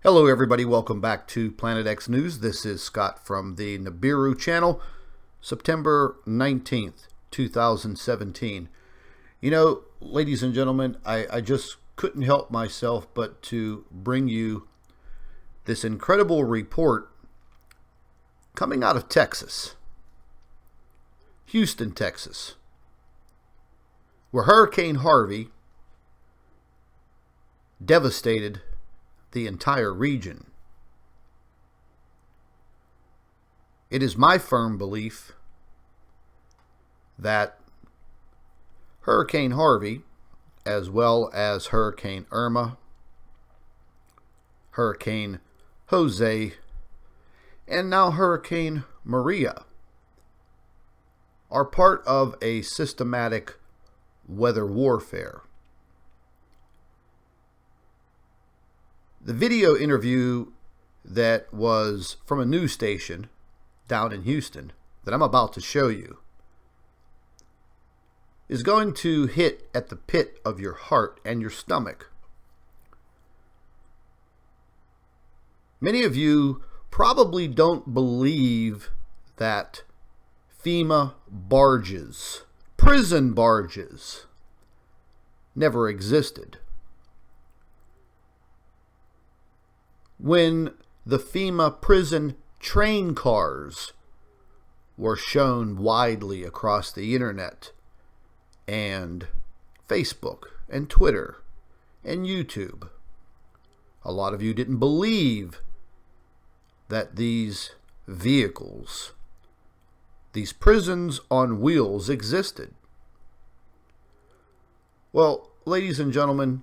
Hello everybody, welcome back to Planet X News. This is Scott from the Nibiru channel, September 19th, 2017. You know, ladies and gentlemen, I just couldn't help myself but to bring you this incredible report coming out of Texas, Houston, Texas, where Hurricane Harvey devastated the entire region. It is my firm belief that Hurricane Harvey, as well as Hurricane Irma, Hurricane Jose, and now Hurricane Maria, are part of a systematic weather warfare. The video interview that was from a news station down in Houston that I'm about to show you is going to hit at the pit of your heart and your stomach. Many of you probably don't believe that Fema barges, prison barges, never existed. When the Fema prison train cars were shown widely across the internet and Facebook and Twitter and YouTube, a lot of you didn't believe that these vehicles, these prisons on wheels, existed. Well, ladies and gentlemen,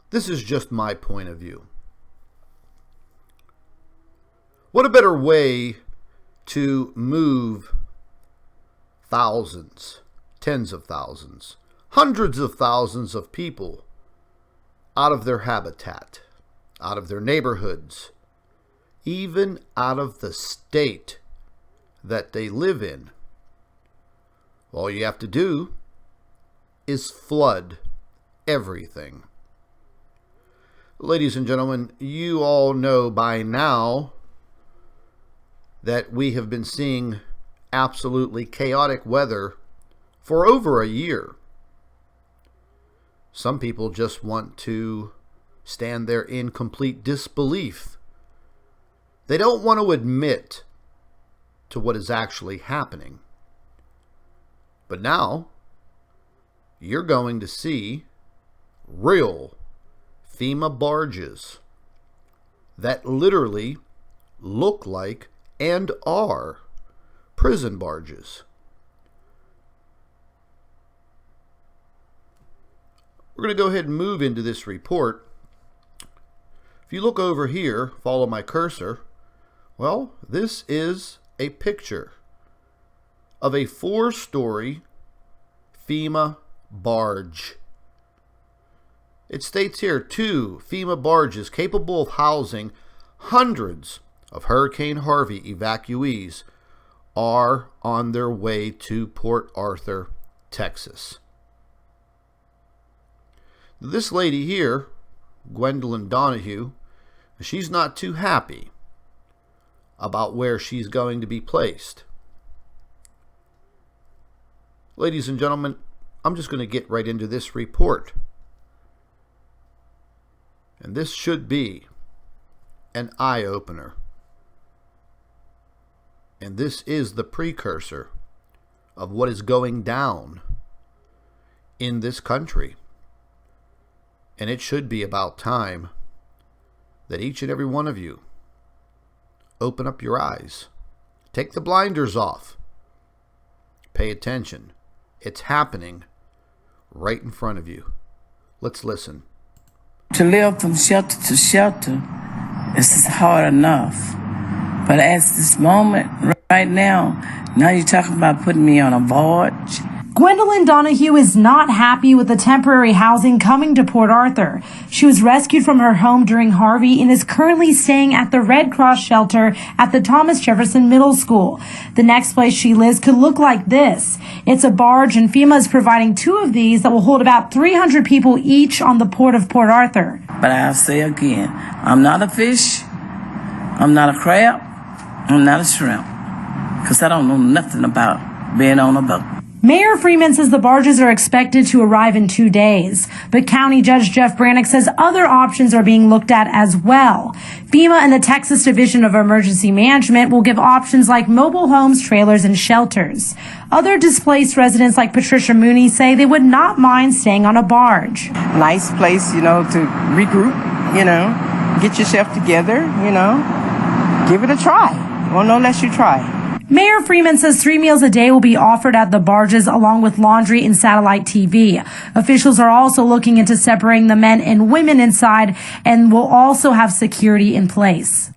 this is just my point of view. What a better way to move thousands, tens of thousands, hundreds of thousands of people out of their habitat, out of their neighborhoods, even out of the state that they live in. All you have to do is flood everything. Ladies and gentlemen, you all know by now that we have been seeing absolutely chaotic weather for over a year. Some people just want to stand there in complete disbelief. They don't want to admit to what is actually happening. But now, you're going to see real Fema barges that literally look like and are prison barges. We're going to go ahead and move into this report. If you look over here, follow my cursor, well, this is a picture of a 4-story Fema barge. It states here 2 Fema barges capable of housing hundreds of Hurricane Harvey evacuees are on their way to Port Arthur, Texas. This lady here, Gwendolyn Donahue, she's not too happy about where she's going to be placed. Ladies and gentlemen, I'm just going to get right into this report. And this should be an eye-opener. And this is the precursor of what is going down in this country. And it should be about time that each and every one of you open up your eyes. Take the blinders off. Pay attention. It's happening right in front of you. Let's listen. To live from shelter to shelter is hard enough. But at this moment, right now you're talking about putting me on a barge. Gwendolyn Donahue is not happy with the temporary housing coming to Port Arthur. She was rescued from her home during Harvey and is currently staying at the Red Cross shelter at the Thomas Jefferson Middle School. The next place she lives could look like this. It's a barge, and FEMA is providing 2 of these that will hold about 300 people each on the port of Port Arthur. But I'll say again, I'm not a fish, I'm not a crab, I'm not a shrimp, because I don't know nothing about being on a boat. Mayor Freeman says the barges are expected to arrive in 2 days, but County Judge Jeff Brannick says other options are being looked at as well. FEMA and the Texas Division of Emergency Management will give options like mobile homes, trailers, and shelters. Other displaced residents like Patricia Mooney say they would not mind staying on a barge. Nice place, to regroup, get yourself together, give it a try. Well, no less you try. Mayor Freeman says 3 meals a day will be offered at the barges along with laundry and satellite TV. Officials are also looking into separating the men and women inside and will also have security in place.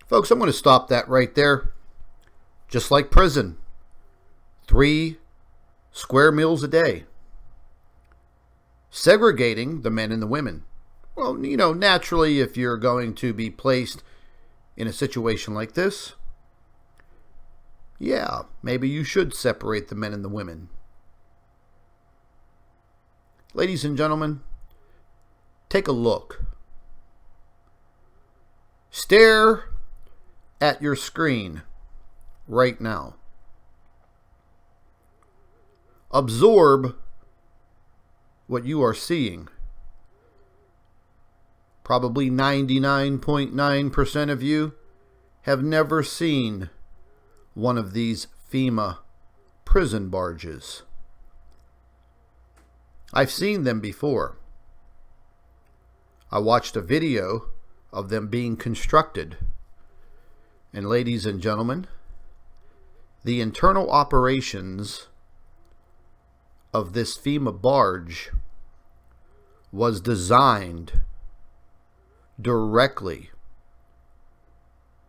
Folks, I'm going to stop that right there. Just like prison. 3 square meals a day. Segregating the men and the women. Well, naturally, if you're going to be placed in a situation like this, yeah, maybe you should separate the men and the women. Ladies and gentlemen, take a look. Stare at your screen right now. Absorb what you are seeing. Probably 99.9% of you have never seen one of these FEMA prison barges. I've seen them before. I watched a video of them being constructed. And ladies and gentlemen, the internal operations of this FEMA barge was designed directly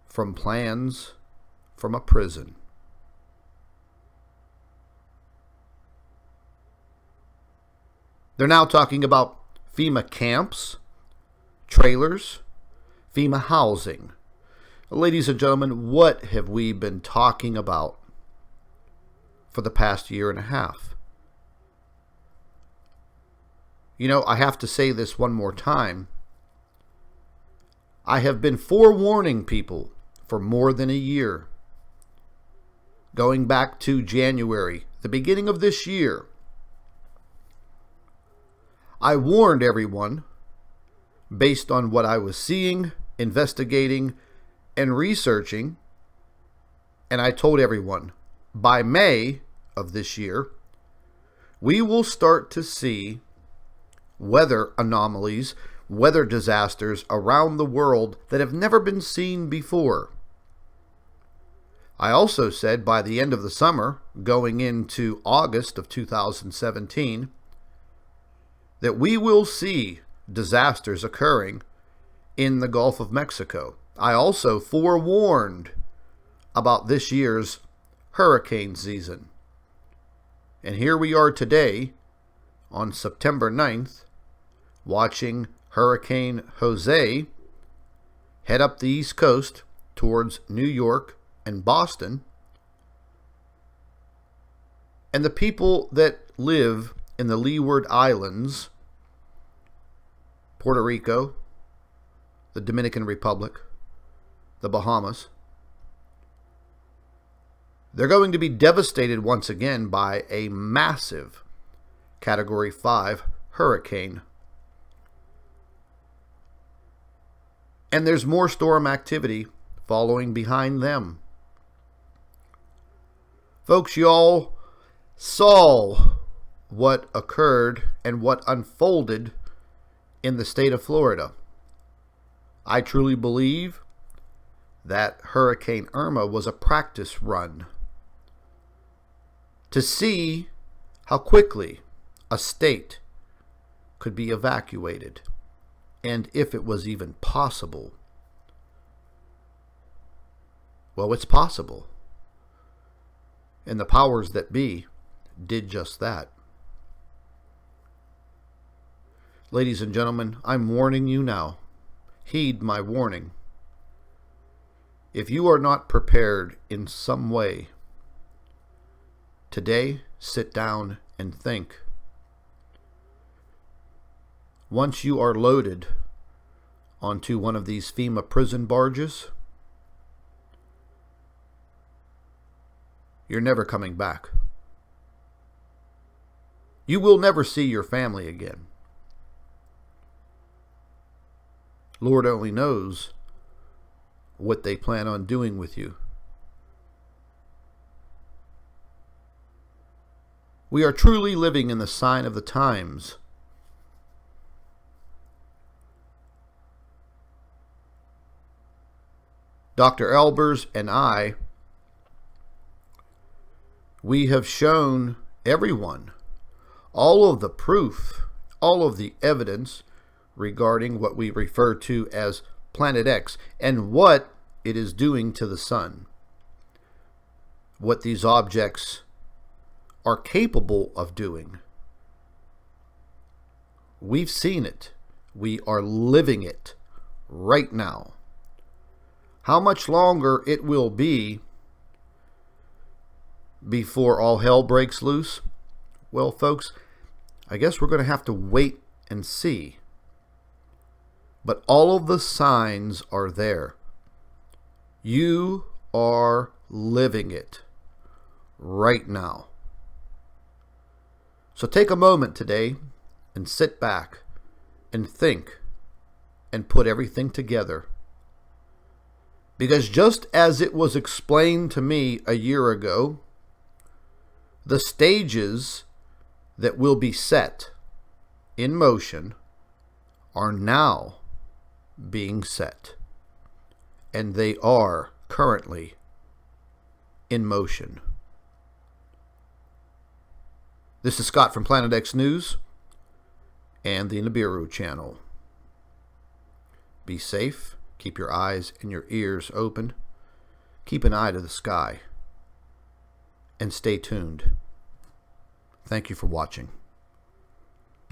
from plans from a prison. They're now talking about FEMA camps, trailers, FEMA housing. Ladies and gentlemen, what have we been talking about for the past year and a half? I have to say this one more time. I have been forewarning people for more than a year. Going back to January, the beginning of this year, I warned everyone based on what I was seeing, investigating, and researching, and I told everyone by May of this year, we will start to see weather anomalies, weather disasters around the world that have never been seen before. I also said by the end of the summer, going into August of 2017, that we will see disasters occurring in the Gulf of Mexico. I also forewarned about this year's hurricane season. And here we are today on September 9th, watching Hurricane Jose head up the East Coast towards New York and Boston, and the people that live in the Leeward Islands, Puerto Rico, the Dominican Republic, the Bahamas, they're going to be devastated once again by a massive Category 5 hurricane. And there's more storm activity following behind them. Folks, y'all saw what occurred and what unfolded in the state of Florida. I truly believe that Hurricane Irma was a practice run to see how quickly a state could be evacuated, and if it was even possible. Well, it's possible. And the powers that be did just that. Ladies and gentlemen, I'm warning you now. Heed my warning. If you are not prepared in some way, today, sit down and think. Once you are loaded onto one of these Fema prison barges, you're never coming back. You will never see your family again. Lord only knows what they plan on doing with you. We are truly living in the sign of the times. Dr. Albers and I, we have shown everyone all of the proof, all of the evidence regarding what we refer to as Planet X and what it is doing to the sun. What these objects are capable of doing. We've seen it. We are living it right now. How much longer it will be before all hell breaks loose? Well, folks, I guess we're going to have to wait and see. But all of the signs are there. You are living it right now. So take a moment today and sit back and think and put everything together. Because just as it was explained to me a year ago, the stages that will be set in motion are now being set, and they are currently in motion. This is Scott from Planet X News and the Nibiru channel. Be safe, keep your eyes and your ears open, keep an eye to the sky, and stay tuned. Thank you for watching.